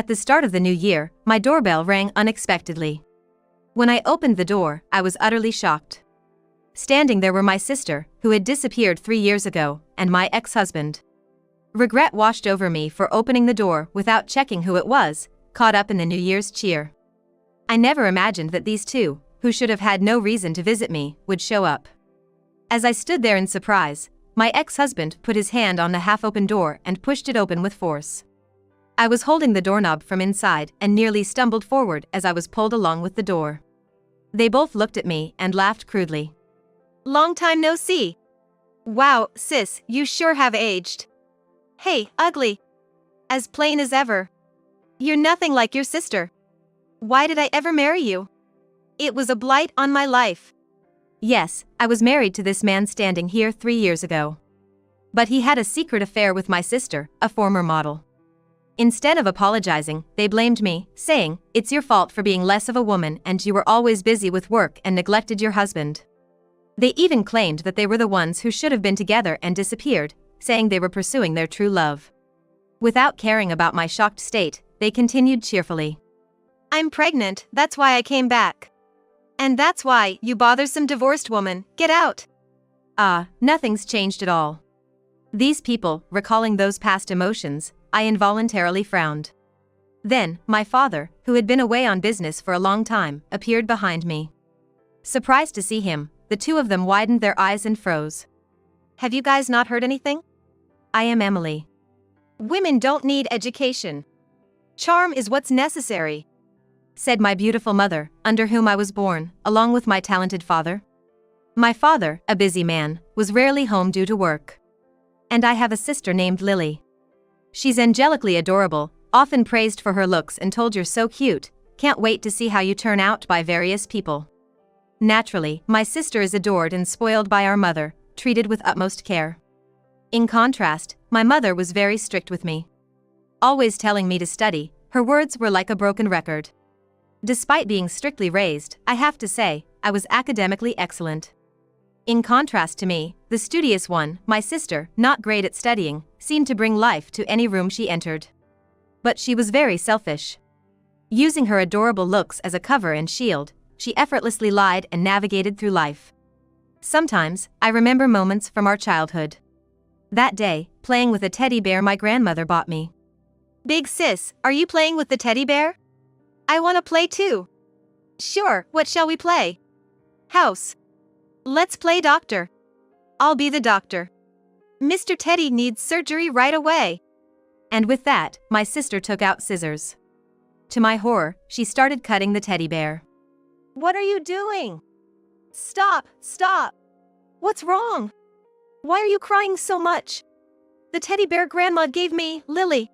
At the start of the new year, my doorbell rang unexpectedly. When I opened the door, I was utterly shocked. Standing there were my sister, who had disappeared 3 years ago, and my ex-husband. Regret washed over me for opening the door without checking who it was, caught up in the New Year's cheer. I never imagined that these two, who should have had no reason to visit me, would show up. As I stood there in surprise, my ex-husband put his hand on the half-open door and pushed it open with force. I was holding the doorknob from inside and nearly stumbled forward as I was pulled along with the door. They both looked at me and laughed crudely. "Long time no see. Wow, sis, you sure have aged. Hey, ugly. As plain as ever. You're nothing like your sister. Why did I ever marry you? It was a blight on my life." Yes, I was married to this man standing here 3 years ago. But he had a secret affair with my sister, a former model. Instead of apologizing, they blamed me, saying, "It's your fault for being less of a woman and you were always busy with work and neglected your husband." They even claimed that they were the ones who should have been together and disappeared, saying they were pursuing their true love. Without caring about my shocked state, they continued cheerfully. "I'm pregnant, that's why I came back. And that's why, you bothersome divorced woman, get out." Nothing's changed at all. These people, recalling those past emotions, I involuntarily frowned. Then, my father, who had been away on business for a long time, appeared behind me. Surprised to see him, the two of them widened their eyes and froze. "Have you guys not heard anything? I am Emily. Women don't need education. Charm is what's necessary," said my beautiful mother, under whom I was born, along with my talented father. My father, a busy man, was rarely home due to work. And I have a sister named Lily. She's angelically adorable, often praised for her looks and told you're so cute, can't wait to see how you turn out by various people. Naturally, my sister is adored and spoiled by our mother, treated with utmost care. In contrast, my mother was very strict with me. Always telling me to study, her words were like a broken record. Despite being strictly raised, I have to say, I was academically excellent. In contrast to me, the studious one, my sister, not great at studying, seemed to bring life to any room she entered. But she was very selfish. Using her adorable looks as a cover and shield, she effortlessly lied and navigated through life. Sometimes, I remember moments from our childhood. That day, playing with a teddy bear my grandmother bought me. "Big sis, are you playing with the teddy bear? I want to play too." "Sure, what shall we play?" "House." "Let's play doctor." "I'll be the doctor." "Mr. Teddy needs surgery right away." And with that, my sister took out scissors. To my horror, she started cutting the teddy bear. "What are you doing? Stop, stop. What's wrong? Why are you crying so much?" "The teddy bear Grandma gave me, Lily."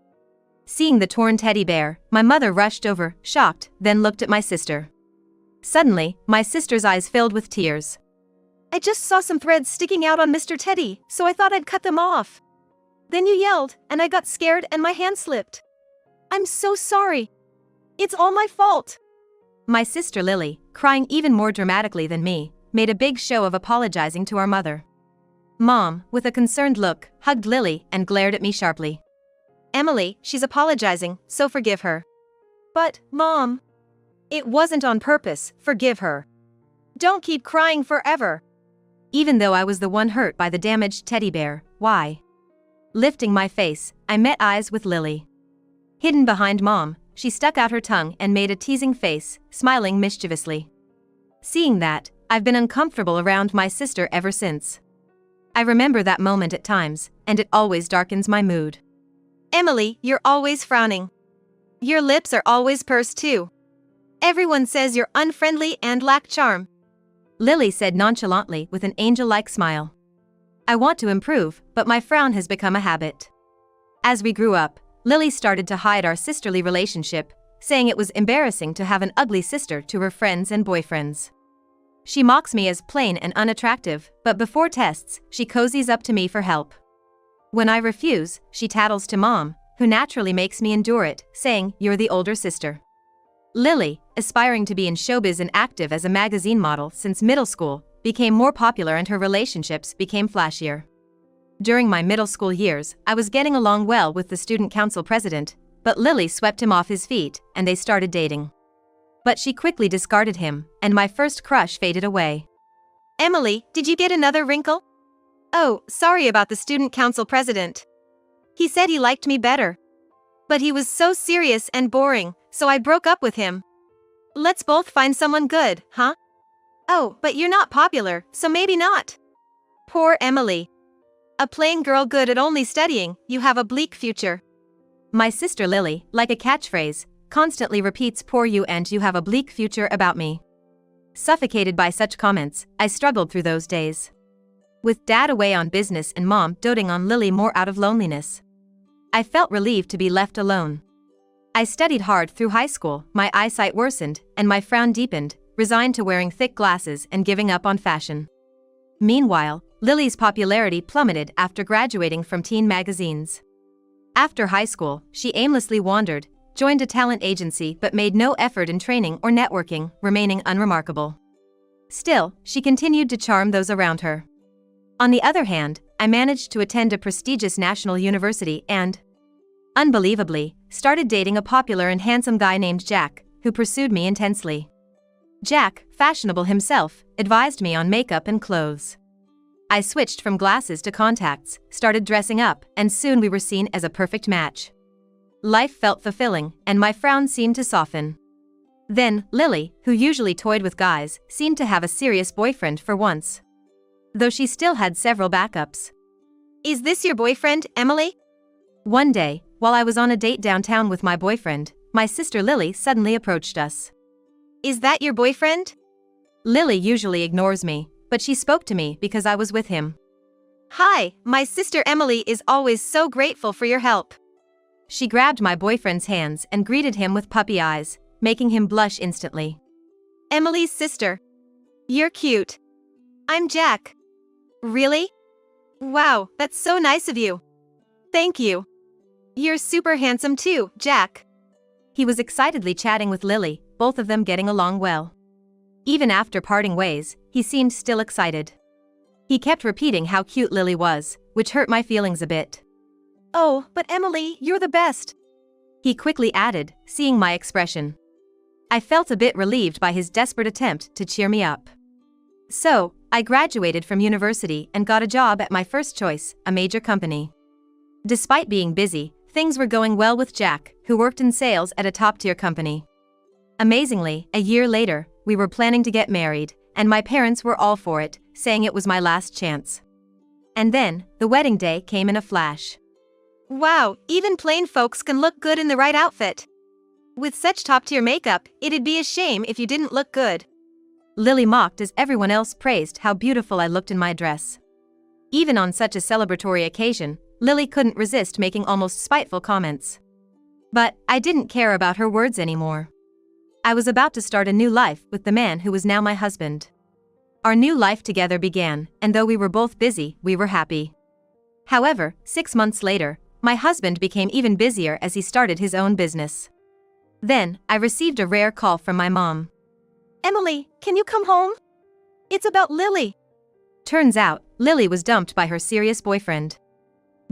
Seeing the torn teddy bear, my mother rushed over, shocked, then looked at my sister. Suddenly, my sister's eyes filled with tears. "I just saw some threads sticking out on Mr. Teddy, so I thought I'd cut them off. Then you yelled, and I got scared and my hand slipped. I'm so sorry. It's all my fault." My sister Lily, crying even more dramatically than me, made a big show of apologizing to our mother. Mom, with a concerned look, hugged Lily and glared at me sharply. "Emily, she's apologizing, so forgive her." "But, Mom, it wasn't on purpose, forgive her. Don't keep crying forever." Even though I was the one hurt by the damaged teddy bear, why? Lifting my face, I met eyes with Lily. Hidden behind Mom, she stuck out her tongue and made a teasing face, smiling mischievously. Seeing that, I've been uncomfortable around my sister ever since. I remember that moment at times, and it always darkens my mood. "Emily, you're always frowning. Your lips are always pursed too. Everyone says you're unfriendly and lack charm," Lily said nonchalantly with an angel-like smile. "I want to improve, but my frown has become a habit." As we grew up, Lily started to hide our sisterly relationship, saying it was embarrassing to have an ugly sister to her friends and boyfriends. She mocks me as plain and unattractive, but before tests, she cozies up to me for help. When I refuse, she tattles to Mom, who naturally makes me endure it, saying, "You're the older sister." Lily, aspiring to be in showbiz and active as a magazine model since middle school, became more popular and her relationships became flashier. During my middle school years, I was getting along well with the student council president, but Lily swept him off his feet, and they started dating. But she quickly discarded him, and my first crush faded away. Emily, did you get another wrinkle? Oh, sorry about the student council president. He said he liked me better. But he was so serious and boring, so I broke up with him. Let's both find someone good, huh? Oh, but you're not popular, so maybe not. Poor Emily. A plain girl good at only studying, you have a bleak future. My sister Lily, like a catchphrase, constantly repeats "poor you" and "you have a bleak future" about me. Suffocated by such comments, I struggled through those days. With Dad away on business and Mom doting on Lily more out of loneliness, I felt relieved to be left alone. I studied hard through high school, my eyesight worsened, and my frown deepened, resigned to wearing thick glasses and giving up on fashion. Meanwhile, Lily's popularity plummeted after graduating from teen magazines. After high school, she aimlessly wandered, joined a talent agency but made no effort in training or networking, remaining unremarkable. Still, she continued to charm those around her. On the other hand, I managed to attend a prestigious national university and, unbelievably, started dating a popular and handsome guy named Jack, who pursued me intensely. Jack, fashionable himself, advised me on makeup and clothes. I switched from glasses to contacts, started dressing up, and soon we were seen as a perfect match. Life felt fulfilling, and my frown seemed to soften. Then, Lily, who usually toyed with guys, seemed to have a serious boyfriend for once. Though she still had several backups. Is this your boyfriend, Emily? One day, while I was on a date downtown with my boyfriend, my sister Lily suddenly approached us. Is that your boyfriend? Lily usually ignores me, but she spoke to me because I was with him. Hi, my sister Emily is always so grateful for your help. She grabbed my boyfriend's hands and greeted him with puppy eyes, making him blush instantly. Emily's sister. You're cute. I'm Jack. Really? Wow, that's so nice of you. Thank you. You're super handsome too, Jack. He was excitedly chatting with Lily, both of them getting along well. Even after parting ways, he seemed still excited. He kept repeating how cute Lily was, which hurt my feelings a bit. Oh, but Emily, you're the best. He quickly added, seeing my expression. I felt a bit relieved by his desperate attempt to cheer me up. So, I graduated from university and got a job at my first choice, a major company. Despite being busy, things were going well with Jack, who worked in sales at a top-tier company. Amazingly, a year later, we were planning to get married, and my parents were all for it, saying it was my last chance. And then, the wedding day came in a flash. Wow, even plain folks can look good in the right outfit. With such top-tier makeup, it'd be a shame if you didn't look good. Lily mocked as everyone else praised how beautiful I looked in my dress. Even on such a celebratory occasion, Lily couldn't resist making almost spiteful comments. But I didn't care about her words anymore. I was about to start a new life with the man who was now my husband. Our new life together began, and though we were both busy, we were happy. However, 6 months later, my husband became even busier as he started his own business. Then, I received a rare call from my mom. Emily, can you come home? It's about Lily. Turns out, Lily was dumped by her serious boyfriend.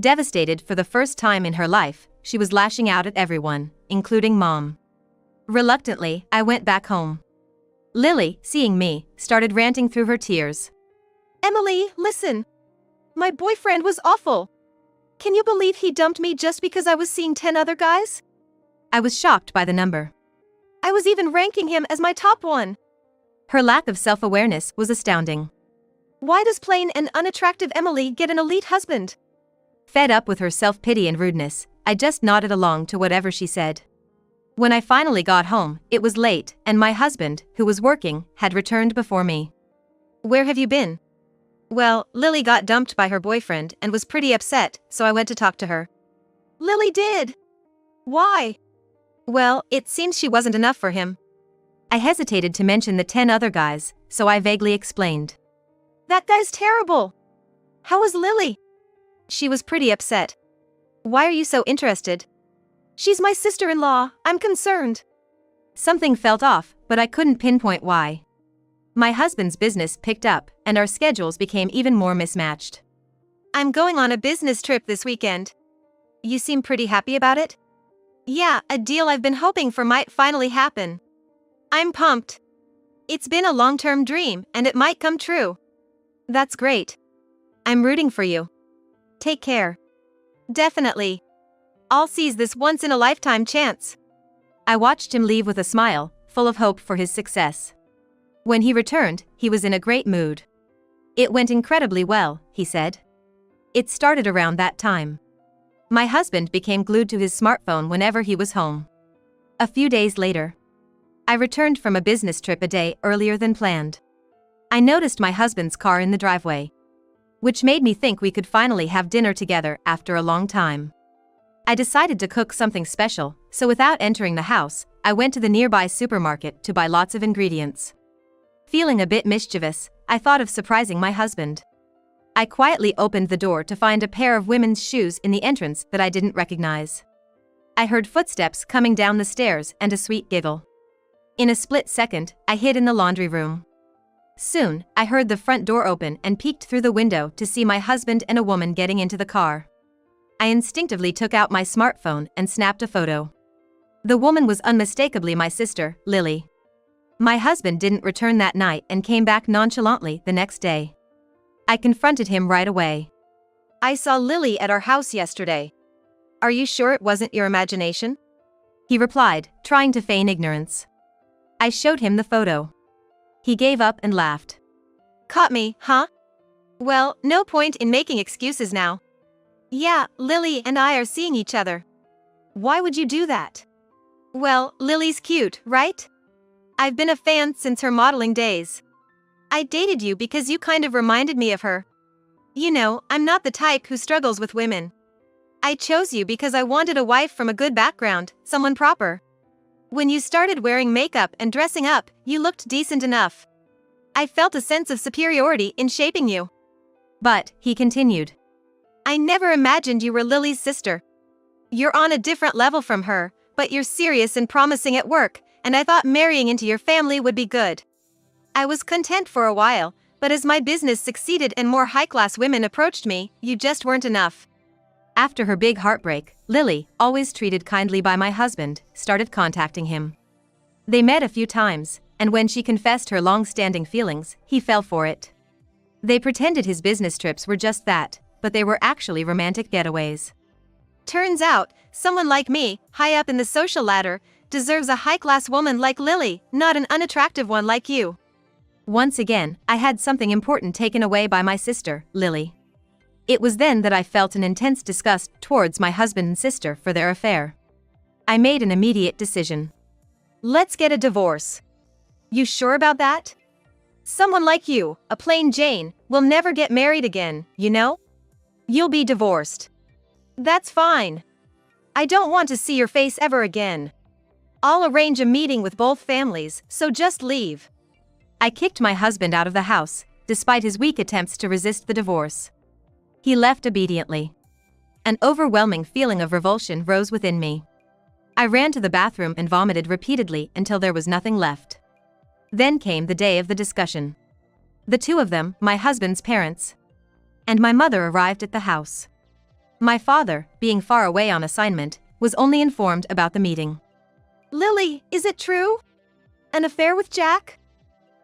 Devastated for the first time in her life, she was lashing out at everyone, including Mom. Reluctantly, I went back home. Lily, seeing me, started ranting through her tears. Emily, listen. My boyfriend was awful. Can you believe he dumped me just because I was seeing 10 other guys? I was shocked by the number. I was even ranking him as my top one. Her lack of self-awareness was astounding. Why does plain and unattractive Emily get an elite husband? Fed up with her self-pity and rudeness, I just nodded along to whatever she said. When I finally got home, it was late, and my husband, who was working, had returned before me. Where have you been? Well, Lily got dumped by her boyfriend and was pretty upset, so I went to talk to her. Lily did? Why? Well, it seems she wasn't enough for him. I hesitated to mention the 10 other guys, so I vaguely explained. That guy's terrible. How was Lily? She was pretty upset. Why are you so interested? She's my sister-in-law, I'm concerned. Something felt off, but I couldn't pinpoint why. My husband's business picked up, and our schedules became even more mismatched. I'm going on a business trip this weekend. You seem pretty happy about it? Yeah, a deal I've been hoping for might finally happen. I'm pumped. It's been a long-term dream, and it might come true. That's great. I'm rooting for you. Take care. Definitely. I'll seize this once-in-a-lifetime chance. I watched him leave with a smile, full of hope for his success. When he returned, he was in a great mood. It went incredibly well, he said. It started around that time. My husband became glued to his smartphone whenever he was home. A few days later, I returned from a business trip a day earlier than planned. I noticed my husband's car in the driveway, which made me think we could finally have dinner together after a long time. I decided to cook something special, so without entering the house, I went to the nearby supermarket to buy lots of ingredients. Feeling a bit mischievous, I thought of surprising my husband. I quietly opened the door to find a pair of women's shoes in the entrance that I didn't recognize. I heard footsteps coming down the stairs and a sweet giggle. In a split second, I hid in the laundry room. Soon, I heard the front door open and peeked through the window to see my husband and a woman getting into the car. I instinctively took out my smartphone and snapped a photo. The woman was unmistakably my sister, Lily. My husband didn't return that night and came back nonchalantly the next day. I confronted him right away. I saw Lily at our house yesterday. Are you sure it wasn't your imagination? He replied, trying to feign ignorance. I showed him the photo. He gave up and laughed. Caught me, huh? Well, no point in making excuses now. Yeah, Lily and I are seeing each other. Why would you do that? Well, Lily's cute, right? I've been a fan since her modeling days. I dated you because you kind of reminded me of her. You know, I'm not the type who struggles with women. I chose you because I wanted a wife from a good background, someone proper. When you started wearing makeup and dressing up, you looked decent enough. I felt a sense of superiority in shaping you. But, he continued, I never imagined you were Lily's sister. You're on a different level from her, but you're serious and promising at work, and I thought marrying into your family would be good. I was content for a while, but as my business succeeded and more high-class women approached me, you just weren't enough. After her big heartbreak, Lily, always treated kindly by my husband, started contacting him. They met a few times, and when she confessed her long-standing feelings, he fell for it. They pretended his business trips were just that, but they were actually romantic getaways. Turns out, someone like me, high up in the social ladder, deserves a high-class woman like Lily, not an unattractive one like you. Once again, I had something important taken away by my sister, Lily. It was then that I felt an intense disgust towards my husband and sister for their affair. I made an immediate decision. Let's get a divorce. You sure about that? Someone like you, a plain Jane, will never get married again, you know? You'll be divorced. That's fine. I don't want to see your face ever again. I'll arrange a meeting with both families, so just leave. I kicked my husband out of the house, despite his weak attempts to resist the divorce. He left obediently. An overwhelming feeling of revulsion rose within me. I ran to the bathroom and vomited repeatedly until there was nothing left. Then came the day of the discussion. The two of them, my husband's parents, and my mother arrived at the house. My father, being far away on assignment, was only informed about the meeting. Lily, is it true? An affair with Jack?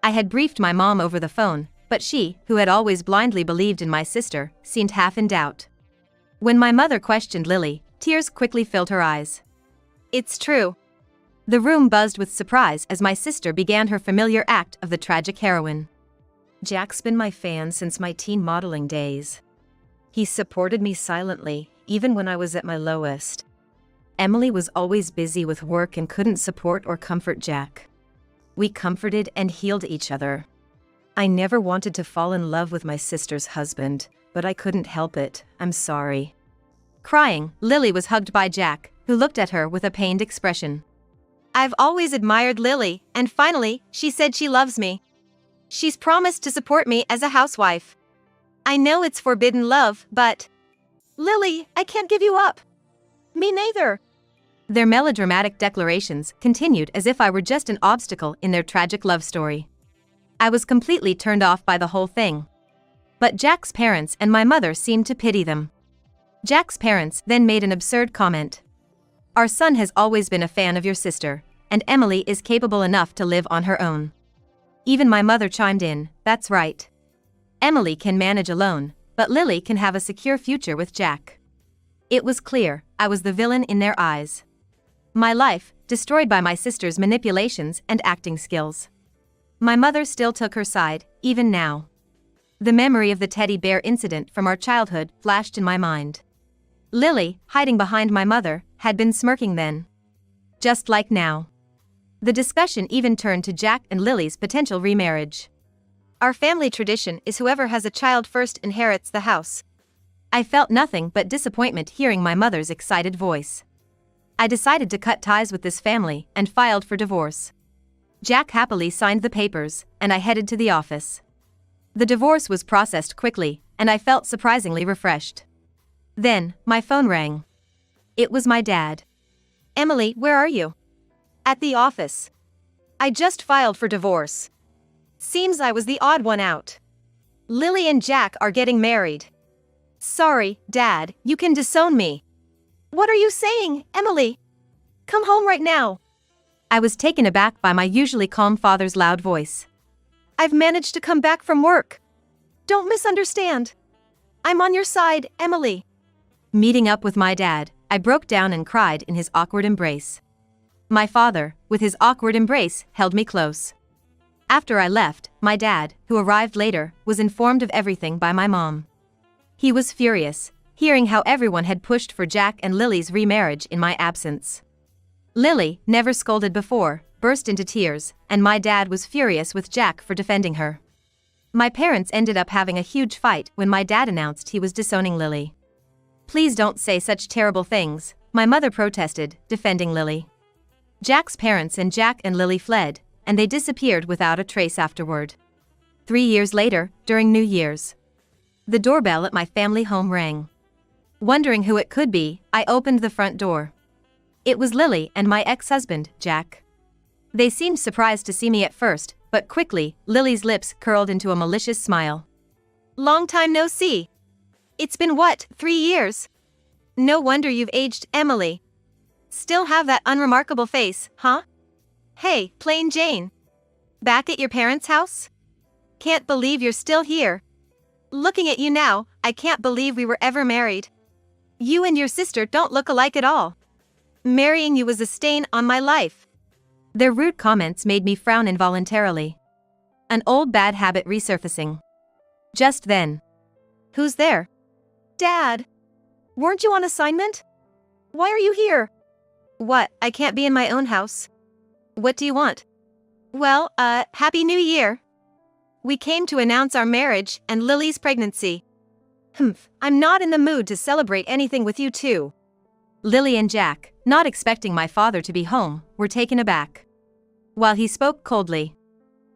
I had briefed my mom over the phone, but she, who had always blindly believed in my sister, seemed half in doubt. When my mother questioned Lily, tears quickly filled her eyes. It's true. The room buzzed with surprise as my sister began her familiar act of the tragic heroine. Jack's been my fan since my teen modeling days. He supported me silently, even when I was at my lowest. Emily was always busy with work and couldn't support or comfort Jack. We comforted and healed each other. I never wanted to fall in love with my sister's husband, but I couldn't help it. I'm sorry. Crying, Lily was hugged by Jack, who looked at her with a pained expression. I've always admired Lily, and finally, she said she loves me. She's promised to support me as a housewife. I know it's forbidden love, but... Lily, I can't give you up. Me neither. Their melodramatic declarations continued as if I were just an obstacle in their tragic love story. I was completely turned off by the whole thing. But Jack's parents and my mother seemed to pity them. Jack's parents then made an absurd comment. Our son has always been a fan of your sister, and Emily is capable enough to live on her own. Even my mother chimed in, that's right. Emily can manage alone, but Lily can have a secure future with Jack. It was clear, I was the villain in their eyes. My life, destroyed by my sister's manipulations and acting skills. My mother still took her side, even now. The memory of the teddy bear incident from our childhood flashed in my mind. Lily, hiding behind my mother, had been smirking then. Just like now. The discussion even turned to Jack and Lily's potential remarriage. Our family tradition is whoever has a child first inherits the house. I felt nothing but disappointment hearing my mother's excited voice. I decided to cut ties with this family and filed for divorce. Jack happily signed the papers, and I headed to the office. The divorce was processed quickly, and I felt surprisingly refreshed. Then, my phone rang. It was my dad. Emily, where are you? At the office. I just filed for divorce. Seems I was the odd one out. Lily and Jack are getting married. Sorry, Dad, you can disown me. What are you saying, Emily? Come home right now. I was taken aback by my usually calm father's loud voice. I've managed to come back from work. Don't misunderstand. I'm on your side, Emily. Meeting up with my dad, I broke down and cried in his awkward embrace. My father, with his awkward embrace, held me close. After I left, my dad, who arrived later, was informed of everything by my mom. He was furious, hearing how everyone had pushed for Jack and Lily's remarriage in my absence. Lily, never scolded before, burst into tears, and my dad was furious with Jack for defending her. My parents ended up having a huge fight when my dad announced he was disowning Lily. Please don't say such terrible things, my mother protested, defending Lily. Jack's parents and Jack and Lily fled, and they disappeared without a trace afterward. 3 years later, during New Year's, the doorbell at my family home rang. Wondering who it could be, I opened the front door. It was Lily and my ex-husband, Jack. They seemed surprised to see me at first, but quickly, Lily's lips curled into a malicious smile. Long time no see. It's been what, 3 years? No wonder you've aged, Emily. Still have that unremarkable face, huh? Hey, Plain Jane. Back at your parents' house? Can't believe you're still here. Looking at you now, I can't believe we were ever married. You and your sister don't look alike at all. Marrying you was a stain on my life. Their rude comments made me frown involuntarily. An old bad habit resurfacing. Just then. Who's there? Dad. Weren't you on assignment? Why are you here? What, I can't be in my own house? What do you want? Well, Happy New Year. We came to announce our marriage and Lily's pregnancy. I'm not in the mood to celebrate anything with you two. Lily and Jack, not expecting my father to be home, were taken aback. While he spoke coldly.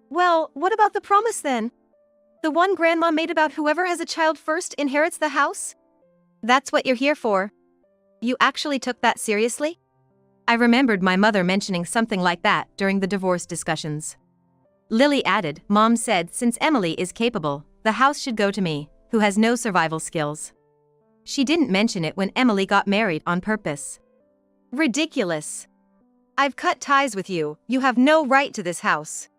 Well, what about the promise then? The one Grandma made about whoever has a child first inherits the house? That's what you're here for. You actually took that seriously? I remembered my mother mentioning something like that during the divorce discussions. Lily added, Mom said since Emily is capable, the house should go to me, who has no survival skills. She didn't mention it when Emily got married on purpose. Ridiculous. I've cut ties with you, you have no right to this house.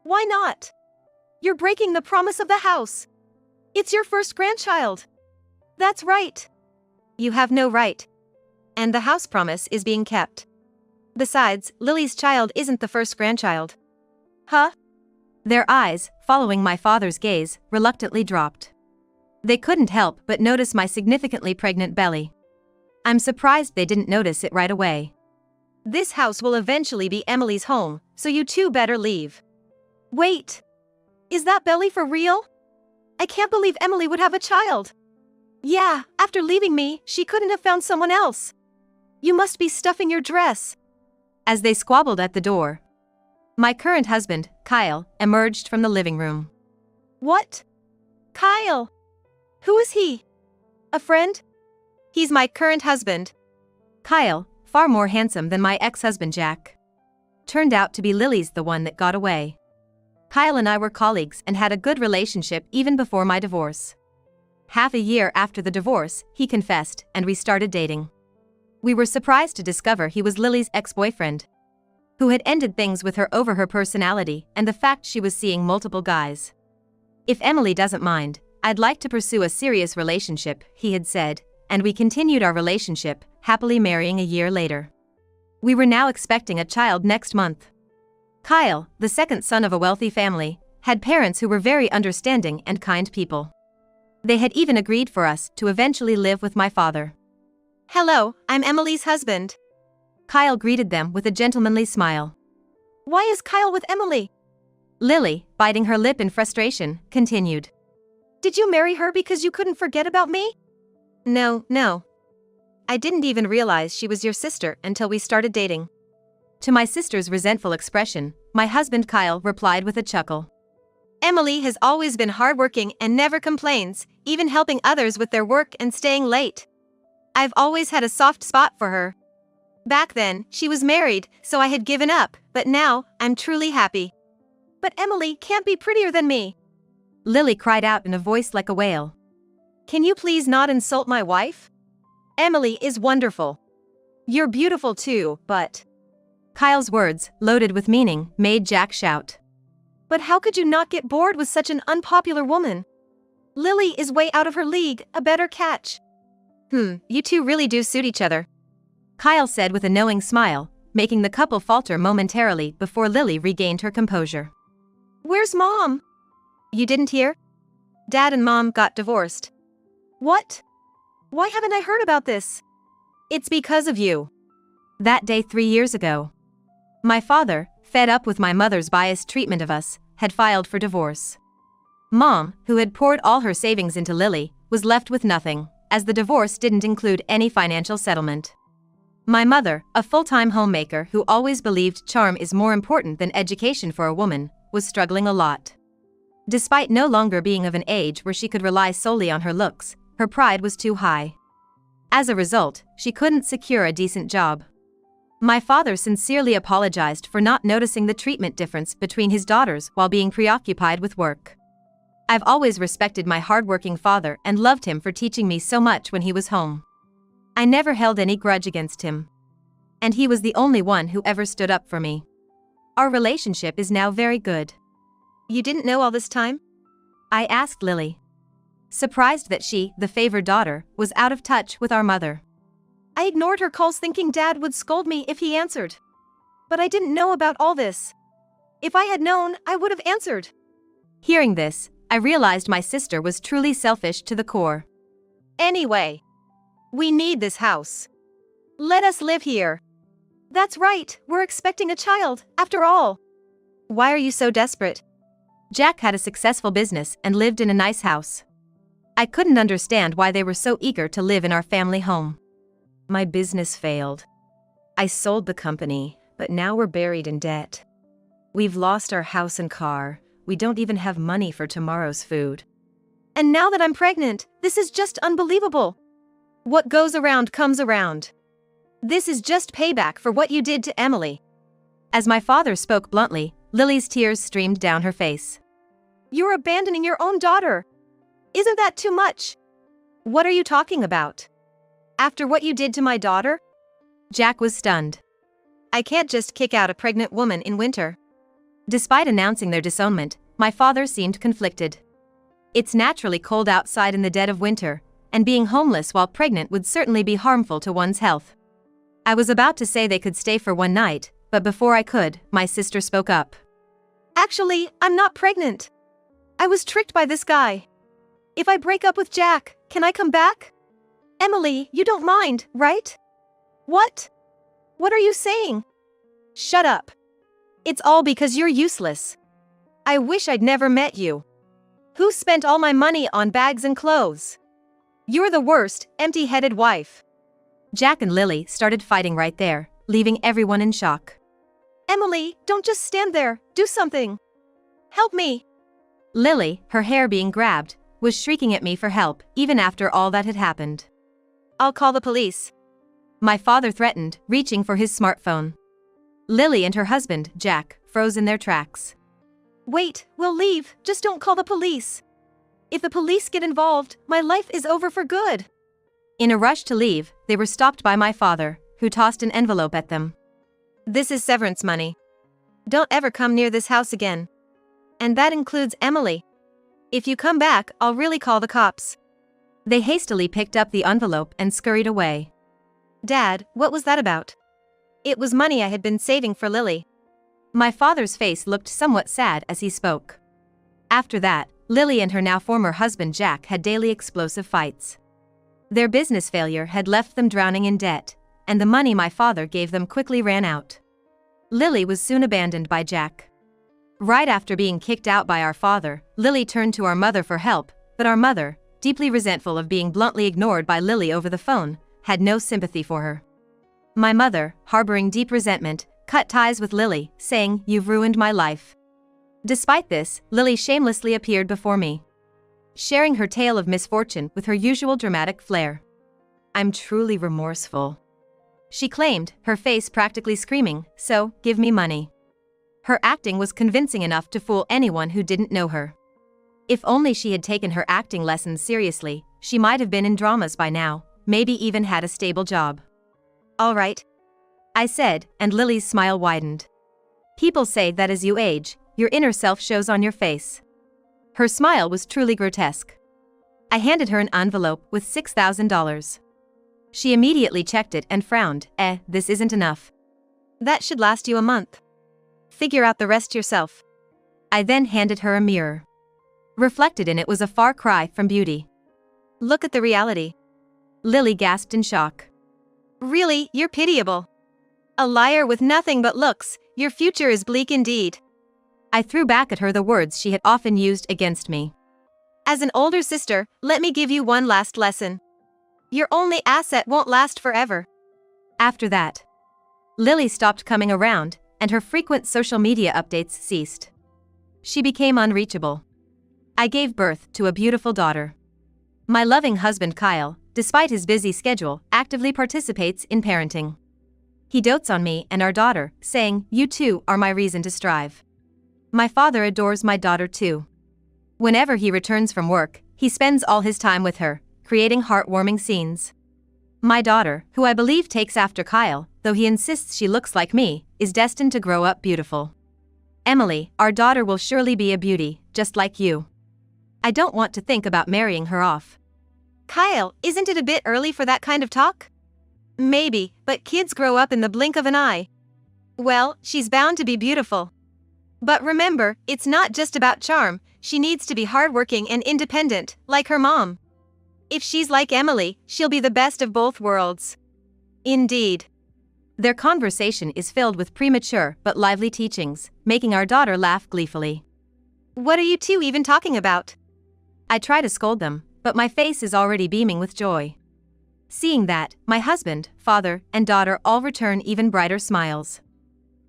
Why not? You're breaking the promise of the house. It's your first grandchild. That's right. You have no right. And the house promise is being kept. Besides, Lily's child isn't the first grandchild. Huh? Their eyes, following my father's gaze, reluctantly dropped. They couldn't help but notice my significantly pregnant belly. I'm surprised they didn't notice it right away. This house will eventually be Emily's home, so you two better leave. Wait. Is that belly for real? I can't believe Emily would have a child. Yeah, after leaving me, she couldn't have found someone else. You must be stuffing your dress. As they squabbled at the door, my current husband, Kyle, emerged from the living room. What? Kyle? Who is he? A friend? He's my current husband. Kyle, far more handsome than my ex-husband Jack. Turned out to be Lily's the one that got away. Kyle and I were colleagues and had a good relationship even before my divorce. Half a year after the divorce, he confessed, and we started dating. We were surprised to discover he was Lily's ex-boyfriend, who had ended things with her over her personality and the fact she was seeing multiple guys. "If Emily doesn't mind, I'd like to pursue a serious relationship," he had said, and we continued our relationship, happily marrying a year later. We were now expecting a child next month. Kyle, the second son of a wealthy family, had parents who were very understanding and kind people. They had even agreed for us to eventually live with my father. Hello, I'm Emily's husband. Kyle greeted them with a gentlemanly smile. Why is Kyle with Emily? Lily, biting her lip in frustration, continued. Did you marry her because you couldn't forget about me? No. I didn't even realize she was your sister until we started dating. To my sister's resentful expression, my husband Kyle replied with a chuckle. Emily has always been hardworking and never complains, even helping others with their work and staying late. I've always had a soft spot for her. Back then, she was married, so I had given up, but now, I'm truly happy. But Emily can't be prettier than me. Lily cried out in a voice like a wail. Can you please not insult my wife? Emily is wonderful. You're beautiful too, but... Kyle's words, loaded with meaning, made Jack shout. But how could you not get bored with such an unpopular woman? Lily is way out of her league, a better catch. You two really do suit each other, Kyle said with a knowing smile, making the couple falter momentarily before Lily regained her composure. Where's Mom? You didn't hear? Dad and Mom got divorced. What? Why haven't I heard about this? It's because of you. That day 3 years ago, my father, fed up with my mother's biased treatment of us, had filed for divorce. Mom, who had poured all her savings into Lily, was left with nothing, as the divorce didn't include any financial settlement. My mother, a full-time homemaker who always believed charm is more important than education for a woman, was struggling a lot. Despite no longer being of an age where she could rely solely on her looks, her pride was too high. As a result, she couldn't secure a decent job. My father sincerely apologized for not noticing the treatment difference between his daughters while being preoccupied with work. I've always respected my hardworking father and loved him for teaching me so much when he was home. I never held any grudge against him. And he was the only one who ever stood up for me. Our relationship is now very good. You didn't know all this time? I asked Lily, surprised that she, the favored daughter, was out of touch with our mother. I ignored her calls thinking Dad would scold me if he answered. But I didn't know about all this. If I had known, I would have answered. Hearing this, I realized my sister was truly selfish to the core. Anyway, we need this house. Let us live here. That's right, we're expecting a child, after all. Why are you so desperate? Jack had a successful business and lived in a nice house. I couldn't understand why they were so eager to live in our family home. My business failed. I sold the company, but now we're buried in debt. We've lost our house and car. We don't even have money for tomorrow's food. And now that I'm pregnant, this is just unbelievable. What goes around comes around. This is just payback for what you did to Emily. As my father spoke bluntly, Lily's tears streamed down her face. You're abandoning your own daughter. Isn't that too much? What are you talking about? After what you did to my daughter? Jack was stunned. I can't just kick out a pregnant woman in winter. Despite announcing their disownment, my father seemed conflicted. It's naturally cold outside in the dead of winter, and being homeless while pregnant would certainly be harmful to one's health. I was about to say they could stay for one night, but before I could, my sister spoke up. Actually, I'm not pregnant. I was tricked by this guy. If I break up with Jack, can I come back? Emily, you don't mind, right? What? What are you saying? Shut up. It's all because you're useless. I wish I'd never met you. Who spent all my money on bags and clothes? You're the worst, empty-headed wife. Jack and Lily started fighting right there, leaving everyone in shock. Emily, don't just stand there, do something. Help me. Lily, her hair being grabbed, was shrieking at me for help, even after all that had happened. I'll call the police. My father threatened, reaching for his smartphone. Lily and her husband, Jack, froze in their tracks. Wait, we'll leave, just don't call the police. If the police get involved, my life is over for good. In a rush to leave, they were stopped by my father, who tossed an envelope at them. This is severance money. Don't ever come near this house again. And that includes Emily. If you come back, I'll really call the cops. They hastily picked up the envelope and scurried away. Dad, what was that about? It was money I had been saving for Lily. My father's face looked somewhat sad as he spoke. After that, Lily and her now former husband Jack had daily explosive fights. Their business failure had left them drowning in debt, and the money my father gave them quickly ran out. Lily was soon abandoned by Jack. Right after being kicked out by our father, Lily turned to our mother for help, but our mother, deeply resentful of being bluntly ignored by Lily over the phone, had no sympathy for her. My mother, harboring deep resentment, cut ties with Lily, saying, "You've ruined my life." Despite this, Lily shamelessly appeared before me, sharing her tale of misfortune with her usual dramatic flair. "I'm truly remorseful," she claimed, her face practically screaming, "So, give me money." Her acting was convincing enough to fool anyone who didn't know her. If only she had taken her acting lessons seriously, she might have been in dramas by now, maybe even had a stable job. "All right," I said, and Lily's smile widened. "People say that as you age, your inner self shows on your face." Her smile was truly grotesque. I handed her an envelope with $6,000. She immediately checked it and frowned. This isn't enough." "That should last you a month. Figure out the rest yourself." I then handed her a mirror. Reflected in it was a far cry from beauty. "Look at the reality." Lily gasped in shock. "Really, you're pitiable. A liar with nothing but looks, your future is bleak indeed." I threw back at her the words she had often used against me. "As an older sister, let me give you one last lesson. Your only asset won't last forever." After that, Lily stopped coming around, and her frequent social media updates ceased. She became unreachable. I gave birth to a beautiful daughter. My loving husband Kyle, despite his busy schedule, actively participates in parenting. He dotes on me and our daughter, saying, "You two are my reason to strive." My father adores my daughter too. Whenever he returns from work, he spends all his time with her, creating heartwarming scenes. My daughter, who I believe takes after Kyle, though he insists she looks like me, is destined to grow up beautiful. Emily, our daughter, will surely be a beauty, just like you. I don't want to think about marrying her off. "Kyle, isn't it a bit early for that kind of talk?" "Maybe, but kids grow up in the blink of an eye." "Well, she's bound to be beautiful. But remember, it's not just about charm, she needs to be hardworking and independent, like her mom. If she's like Emily, she'll be the best of both worlds." Indeed. Their conversation is filled with premature but lively teachings, making our daughter laugh gleefully. "What are you two even talking about?" I try to scold them, but my face is already beaming with joy. Seeing that, my husband, father, and daughter all return even brighter smiles.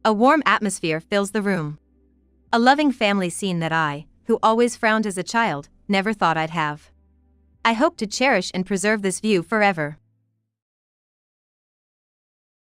A warm atmosphere fills the room. A loving family scene that I, who always frowned as a child, never thought I'd have. I hope to cherish and preserve this view forever.